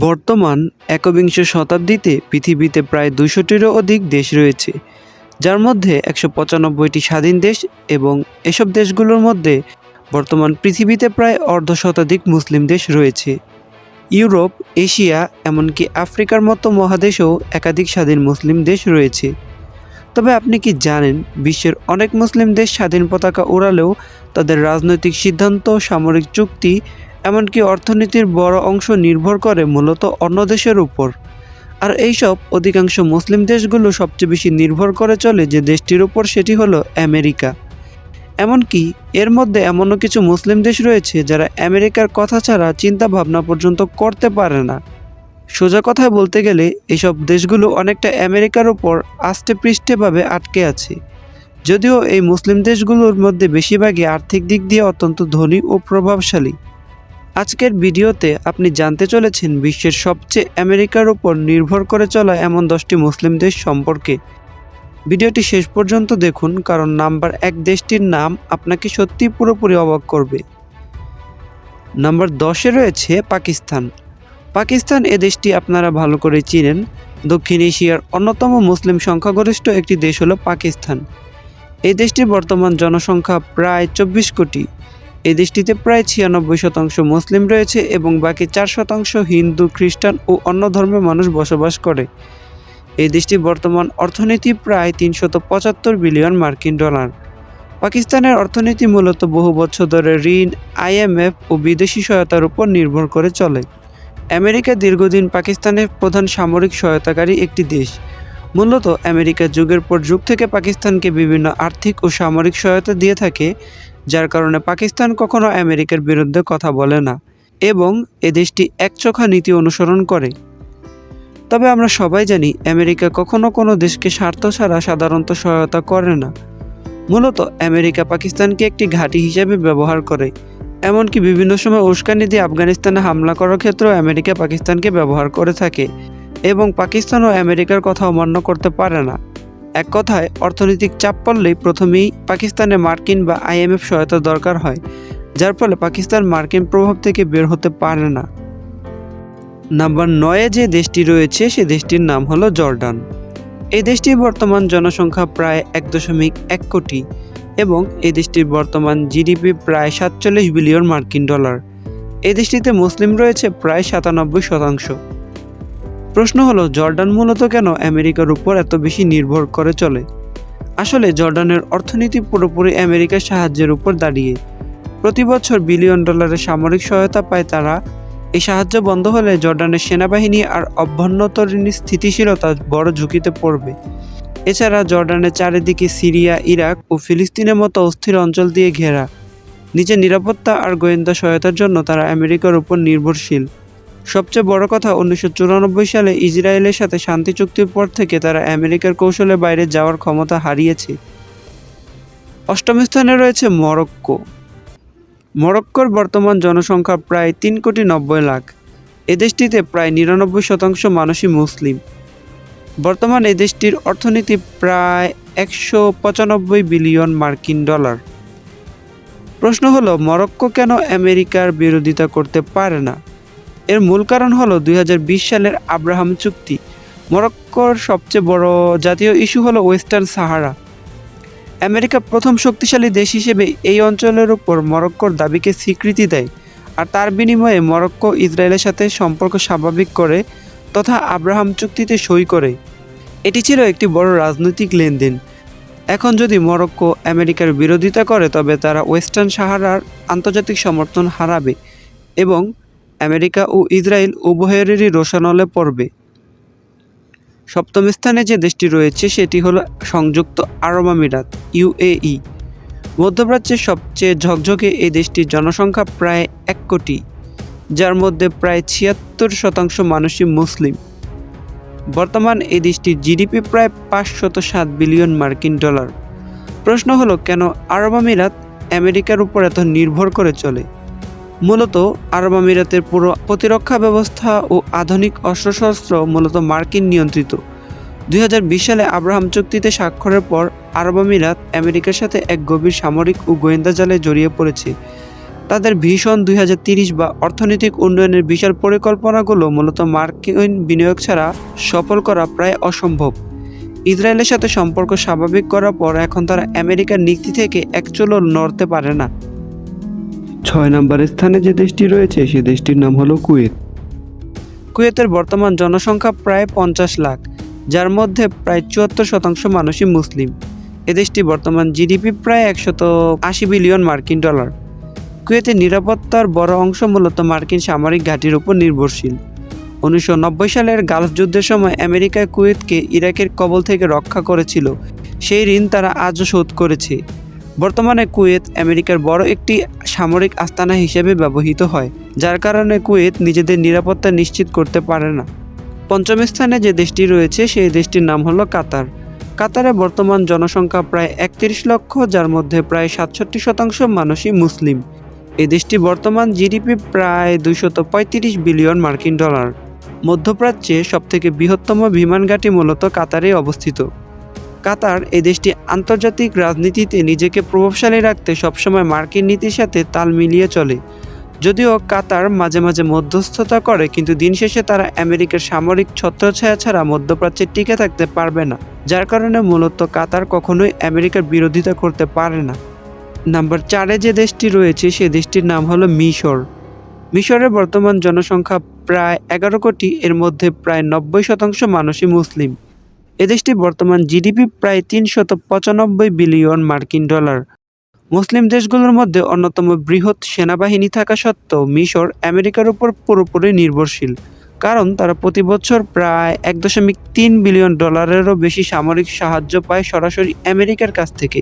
বর্তমান একবিংশ শতাব্দীতে পৃথিবীতে প্রায় ২০০টিরও অধিক দেশ রয়েছে, যার মধ্যে ১৯৫টি স্বাধীন দেশ এবং এসব দেশগুলোর মধ্যে বর্তমান পৃথিবীতে প্রায় অর্ধশতাধিক মুসলিম দেশ রয়েছে। ইউরোপ, এশিয়া এমনকি আফ্রিকার মতো মহাদেশেও একাধিক স্বাধীন মুসলিম দেশ রয়েছে। তবে আপনি কি জানেন, বিশ্বের অনেক মুসলিম দেশ স্বাধীন পতাকা উড়ালেও তাদের রাজনৈতিক সিদ্ধান্ত, সামরিক চুক্তি এমনকি অর্থনীতির বড় অংশ নির্ভর করে মূলত অন্য দেশের উপর। আর এইসব অধিকাংশ মুসলিম দেশগুলো সবচেয়ে বেশি নির্ভর করে চলে যে দেশটির উপর, সেটি হলো আমেরিকা। এমনকি এর মধ্যে এমনও কিছু মুসলিম দেশ রয়েছে যারা আমেরিকার কথা ছাড়া চিন্তা ভাবনা পর্যন্ত করতে পারে না। সোজা কথায় বলতে গেলে এসব দেশগুলো অনেকটা আমেরিকার উপর আষ্টে পৃষ্ঠেভাবে আটকে আছে। যদিও এই মুসলিম দেশগুলোর মধ্যে বেশিরভাগই আর্থিক দিক দিয়ে অত্যন্ত ধনী ও প্রভাবশালী। আজকের ভিডিওতে আপনি জানতে চলেছেন বিশ্বের সবচেয়ে আমেরিকার উপর নির্ভর করে চলা এমন 10টি মুসলিম দেশ সম্পর্কে। ভিডিওটি শেষ পর্যন্ত দেখুন, কারণ নাম্বার 1 দেশটির নাম আপনাকে সত্যিই পুরোপুরি অবাক করবে। নাম্বার 10-এ রয়েছে পাকিস্তান। পাকিস্তান এ দেশটি আপনারা ভালো করে চিনেন। দক্ষিণ এশিয়ার অন্যতম মুসলিম সংখ্যাগরিষ্ঠ একটি দেশ হলো পাকিস্তান। এই দেশটির বর্তমান জনসংখ্যা প্রায় 24 কোটি। এই দেশটিতে প্রায় 96% মুসলিম রয়েছে এবং বাকি 4% হিন্দু, খ্রিস্টান ও অন্য ধর্মের মানুষ বসবাস করে। এই দেশটির বর্তমান অর্থনীতি প্রায় 375 বিলিয়ন মার্কিন ডলার। পাকিস্তানের অর্থনীতি মূলত বহু বছর ধরে ঋণ, IMF ও বিদেশি সহায়তার উপর নির্ভর করে চলে। আমেরিকা দীর্ঘদিন পাকিস্তানের প্রধান সামরিক সহায়তাকারী একটি দেশ। মূলত আমেরিকা যুগের পর যুগ থেকে পাকিস্তানকে বিভিন্ন আর্থিক ও সামরিক সহায়তা দিয়ে থাকে, যার কারণে পাকিস্তান কখনো আমেরিকার বিরুদ্ধে কথা বলে না এবং এ দেশটি একচোখা নীতি অনুসরণ করে। তবে আমরা সবাই জানি, আমেরিকা কখনো কোনো দেশকে স্বার্থ ছাড়া সাধারণত সহায়তা করে না। মূলত আমেরিকা পাকিস্তানকে একটি ঘাঁটি হিসেবে ব্যবহার করে। এমনকি বিভিন্ন সময় উস্কানি দিয়ে আফগানিস্তানে হামলা করার ক্ষেত্রেও আমেরিকা পাকিস্তানকে ব্যবহার করে থাকে এবং পাকিস্তানও আমেরিকার কথা অমান্য করতে পারে না। এক কথায়, অর্থনৈতিক চাপ পড়লেই প্রথমেই পাকিস্তানে মার্কিন বা IMF সহায়তা দরকার হয়, যার ফলে পাকিস্তান মার্কিন প্রভাব থেকে বের হতে পারে না। নাম্বার 9-এ যে দেশটি রয়েছে সে দেশটির নাম হলো জর্ডান। এই দেশটির বর্তমান জনসংখ্যা প্রায় 1.1 কোটি এবং এই দেশটির বর্তমান GDP প্রায় 47 বিলিয়ন মার্কিন ডলার। এই দেশটিতে মুসলিম রয়েছে প্রায় 97%। প্রশ্ন হলো, জর্ডান মূলত কেন আমেরিকার উপর এত বেশি নির্ভর করে চলে? আসলে জর্ডানের অর্থনীতি পুরোপুরি আমেরিকার সাহায্যের উপর দাঁড়িয়ে। প্রতি বছর বিলিয়ন ডলারের সামরিক সহায়তা পায় তারা। এই সাহায্য বন্ধ হলে জর্ডানের সেনাবাহিনী আর অভ্যন্তরীণ স্থিতিশীলতা বড় ঝুঁকিতে পড়বে। এছাড়া জর্ডানের চারিদিকে সিরিয়া, ইরাক ও ফিলিস্তিনের মতো অস্থির অঞ্চল দিয়ে ঘেরা। নিজের নিরাপত্তা আর গোয়েন্দা সহায়তার জন্য তারা আমেরিকার উপর নির্ভরশীল। সবচেয়ে বড় কথা, 1994 সালে ইসরায়েলের সাথে শান্তি চুক্তির পর থেকে তারা আমেরিকার কৌশলের বাইরে যাওয়ার ক্ষমতা হারিয়েছে। 8ম স্থানে রয়েছে মরক্কো। মরক্কোর বর্তমান জনসংখ্যা প্রায় 3,90,00,000। এ দেশটিতে প্রায় 99% মানুষই মুসলিম। বর্তমান এ দেশটির অর্থনীতি প্রায় 195 বিলিয়ন মার্কিন ডলার। প্রশ্ন হলো, মরক্কো কেন আমেরিকার বিরোধিতা করতে পারে না? এর মূল কারণ হলো 2020 সালের আব্রাহাম চুক্তি। মরক্কোর সবচেয়ে বড় জাতীয় ইস্যু হলো ওয়েস্টার্ন সাহারা। আমেরিকা প্রথম শক্তিশালী দেশ হিসেবে এই অঞ্চলের উপর মরক্কোর দাবিকে স্বীকৃতি দেয়, আর তার বিনিময়ে মরক্কো ইসরায়েলের সাথে সম্পর্ক স্বাভাবিক করে তথা আব্রাহাম চুক্তিতে সই করে। এটি ছিল একটি বড় রাজনৈতিক লেনদেন। এখন যদি মরক্কো আমেরিকার বিরোধিতা করে, তবে তারা ওয়েস্টার্ন সাহারার আন্তর্জাতিক সমর্থন হারাবে এবং আমেরিকা ও ইসরায়েল উভয়েরই রোষানলে পড়বে। 7ম স্থানে যে দেশটি রয়েছে সেটি হলো সংযুক্ত আরব আমিরাত, UAE। মধ্যপ্রাচ্যের সবচেয়ে ঝকঝকে এই দেশটির জনসংখ্যা প্রায় 1 কোটি, যার মধ্যে প্রায় 76% মানুষই মুসলিম। বর্তমান এই দেশটির GDP প্রায় 507 বিলিয়ন মার্কিন ডলার। প্রশ্ন হলো, কেন আরব আমিরাত আমেরিকার উপর এত নির্ভর করে চলে? মূলত আরব আমিরাতের পুরো প্রতিরক্ষা ব্যবস্থা ও আধুনিক অস্ত্রশস্ত্র মূলত মার্কিন নিয়ন্ত্রিত। 2020 সালে আব্রাহাম চুক্তিতে স্বাক্ষরের পর আরব আমিরাত আমেরিকার সাথে এক গভীর সামরিক ও গোয়েন্দা জালে জড়িয়ে পড়েছে। তাদের ভিশন 2030 বা অর্থনৈতিক উন্নয়নের বিশাল পরিকল্পনাগুলো মূলত মার্কিন বিনিয়োগ ছাড়া সফল করা প্রায় অসম্ভব। ইসরায়েলের সাথে সম্পর্ক স্বাভাবিক করার পর এখন তারা আমেরিকার নীতি থেকে এক চুলও নড়তে পারে না। 6 নম্বর স্থানে যে দেশটি রয়েছে সে দেশটির নাম হলো কুয়েত। কুয়েতের বর্তমান জনসংখ্যা প্রায় 50 লাখ, যার মধ্যে প্রায় 74% মানুষই মুসলিম। এ দেশটি বর্তমান জিডিপি প্রায় 180 বিলিয়ন মার্কিন ডলার। কুয়েতের নিরাপত্তার বড় অংশ মূলত মার্কিন সামরিক ঘাঁটির উপর নির্ভরশীল। 1990 সালের গালফ যুদ্ধের সময় আমেরিকা কুয়েতকে ইরাকের কবল থেকে রক্ষা করেছিল। সেই ঋণ তারা আজও শোধ করেছে। বর্তমানে কুয়েত আমেরিকার বড় একটি সামরিক আস্তানা হিসেবে ব্যবহৃত হয়, যার কারণে কুয়েত নিজেদের নিরাপত্তা নিশ্চিত করতে পারে না। পঞ্চম স্থানে যে দেশটি রয়েছে সেই দেশটির নাম হলো কাতার। কাতারে বর্তমান জনসংখ্যা প্রায় 31 লক্ষ, যার মধ্যে প্রায় 67% মানুষই মুসলিম। এই দেশটি বর্তমান জিডিপি প্রায় 235 বিলিয়ন মার্কিন ডলার। মধ্যপ্রাচ্যে সবথেকে বৃহত্তম বিমান ঘাঁটি মূলত কাতারে অবস্থিত। কাতার এই দেশটি আন্তর্জাতিক রাজনীতিতে নিজেকে প্রভাবশালী রাখতে সবসময় মার্কিন নীতির সাথে তাল মিলিয়ে চলে। যদিও কাতার মাঝে মাঝে মধ্যস্থতা করে, কিন্তু দিন শেষে তারা আমেরিকার সামরিক ছত্রছায়া ছাড়া মধ্যপ্রাচ্যে টিকে থাকতে পারবে না, যার কারণে মূলত কাতার কখনোই আমেরিকার বিরোধিতা করতে পারে না। নাম্বার 4-এ যে দেশটি রয়েছে সে দেশটির নাম হলো মিশর। মিশরের বর্তমান জনসংখ্যা প্রায় 11 কোটি, এর মধ্যে প্রায় 90% মানুষই মুসলিম। এ দেশটি বর্তমান জিডিপি প্রায় 395 বিলিয়ন মার্কিন ডলার। মুসলিম দেশগুলোর মধ্যে অন্যতম বৃহৎ সেনাবাহিনী থাকা সত্ত্বেও মিশর আমেরিকার উপর পুরোপুরি নির্ভরশীল, কারণ তারা প্রতি বছর প্রায় 1.3 বিলিয়ন ডলারেরও বেশি সামরিক সাহায্য পায় সরাসরি আমেরিকার কাছ থেকে।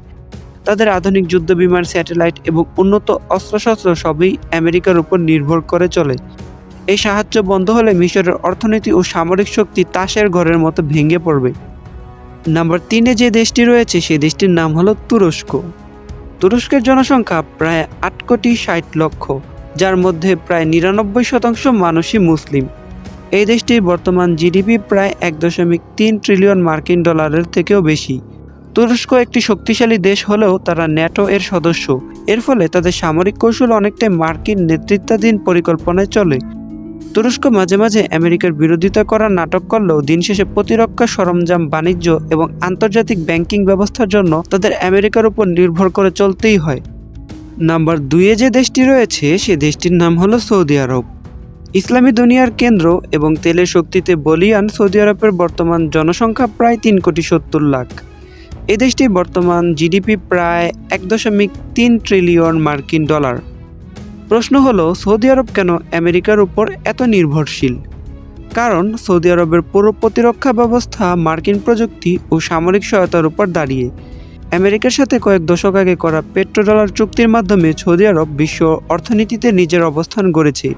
তাদের আধুনিক যুদ্ধবিমান, স্যাটেলাইট এবং উন্নত অস্ত্রশস্ত্র সবই আমেরিকার উপর নির্ভর করে চলে। এই সাহায্য বন্ধ হলে মিশরের অর্থনীতি ও সামরিক শক্তি তাসের ঘরের মতো ভেঙে পড়বে। নাম্বার 3-এ যে দেশটি রয়েছে সেই দেশটির নাম হলো তুরস্ক। তুরস্কের জনসংখ্যা প্রায় 8 কোটি 60 লক্ষ, যার মধ্যে প্রায় 99% মানুষই মুসলিম। এই দেশটির বর্তমান জিডিপি প্রায় 1.3 ট্রিলিয়ন মার্কিন ডলারের থেকেও বেশি। তুরস্ক একটি শক্তিশালী দেশ হলেও তারা ন্যাটো এর সদস্য। এর ফলে তাদের সামরিক কৌশল অনেকটাই মার্কিন নেতৃত্বাধীন পরিকল্পনায় চলে। তুরস্ক মাঝে মাঝে আমেরিকার বিরোধিতা করার নাটক করলেও দিন শেষে প্রতিরক্ষা সরঞ্জাম, বাণিজ্য এবং আন্তর্জাতিক ব্যাংকিং ব্যবস্থার জন্য তাদের আমেরিকার উপর নির্ভর করে চলতেই হয়। নাম্বার 2-এ যে দেশটি রয়েছে সে দেশটির নাম হলো সৌদি আরব। ইসলামী দুনিয়ার কেন্দ্র এবং তেলের শক্তিতে বলীয়ান সৌদি আরবের বর্তমান জনসংখ্যা প্রায় 3 কোটি 70 লাখ। এই দেশটির বর্তমান জিডিপি প্রায় 1.3 ট্রিলিয়ন মার্কিন ডলার। প্রশ্ন হলো, সৌদি আরব কেন আমেরিকার উপর এত নির্ভরশীল? কারণ সৌদি আরবের পুরো প্রতিরক্ষা ব্যবস্থা মার্কিন প্রযুক্তি ও সামরিক সহায়তার উপর দাঁড়িয়ে। আমেরিকার সাথে কয়েক দশক আগে করা পেট্রোডলার চুক্তির মাধ্যমে সৌদি আরব বিশ্ব অর্থনীতিতে নিজের অবস্থান গড়েছে।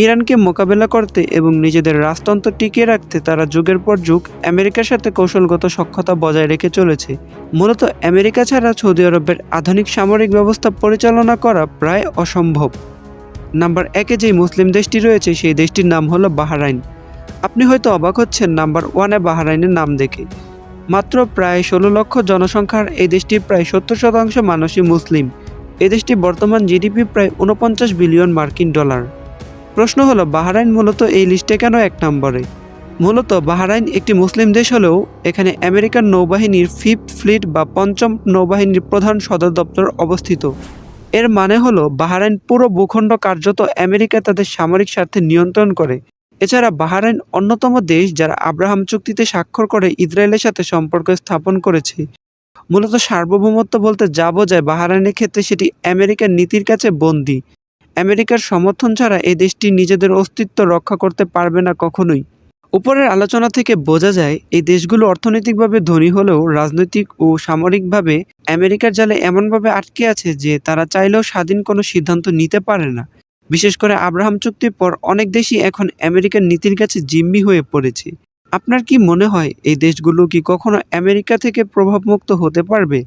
ইরানকে মোকাবেলা করতে এবং নিজেদের রাজতন্ত্র টিকিয়ে রাখতে তারা যুগের পর যুগ আমেরিকার সাথে কৌশলগত সখ্যতা বজায় রেখে চলেছে। মূলত আমেরিকা ছাড়া সৌদি আরবের আধুনিক সামরিক ব্যবস্থা পরিচালনা করা প্রায় অসম্ভব। নাম্বার 1-এ যে মুসলিম দেশটি রয়েছে সেই দেশটির নাম হলো বাহরাইন। আপনি হয়তো অবাক হচ্ছেন নাম্বার 1-এ বাহরাইনের নাম দেখে। মাত্র প্রায় 16 লক্ষ জনসংখ্যার এই দেশটির প্রায় 70% মানুষই মুসলিম। এই দেশটি বর্তমান জিডিপি প্রায় 49 বিলিয়ন মার্কিন ডলার। প্রশ্ন হলো, বাহরাইন মূলত এই লিস্টে কেন 1 নম্বরে? মূলত বাহরাইন একটি মুসলিম দেশ হলেও এখানে আমেরিকান নৌবাহিনীর 5th ফ্লিট বা 5ম নৌবাহিনীর প্রধান সদর দপ্তর অবস্থিত। এর মানে হলো বাহরাইন পুরো ভূখণ্ড কার্যত আমেরিকা তাদের সামরিক স্বার্থে নিয়ন্ত্রণ করে। এছাড়া বাহরাইন অন্যতম দেশ যারা আব্রাহাম চুক্তিতে স্বাক্ষর করে ইসরায়েলের সাথে সম্পর্ক স্থাপন করেছে। মূলত সার্বভৌমত্ব বলতে যা বোঝায়, বাহরাইনের ক্ষেত্রে সেটি আমেরিকার নীতির কাছে বন্দী। আমেরিকার সমর্থন ছাড়া এই দেশটি নিজেদের অস্তিত্ব রক্ষা করতে পারবে না কখনোই। উপরের আলোচনা থেকে বোঝা যায় এই দেশগুলো অর্থনৈতিকভাবে ধনী হলেও রাজনৈতিক ও সামরিকভাবে আমেরিকার জালে এমনভাবে আটকে আছে যে তারা চাইলেও স্বাধীন কোনো সিদ্ধান্ত নিতে পারে না। বিশেষ করে আব্রাহাম চুক্তির পর অনেক দেশই এখন আমেরিকার নীতির কাছে জিম্মি হয়ে পড়েছে। আপনার কি মনে হয় এই দেশগুলো কি কখনো আমেরিকা থেকে প্রভাবমুক্ত হতে পারবে?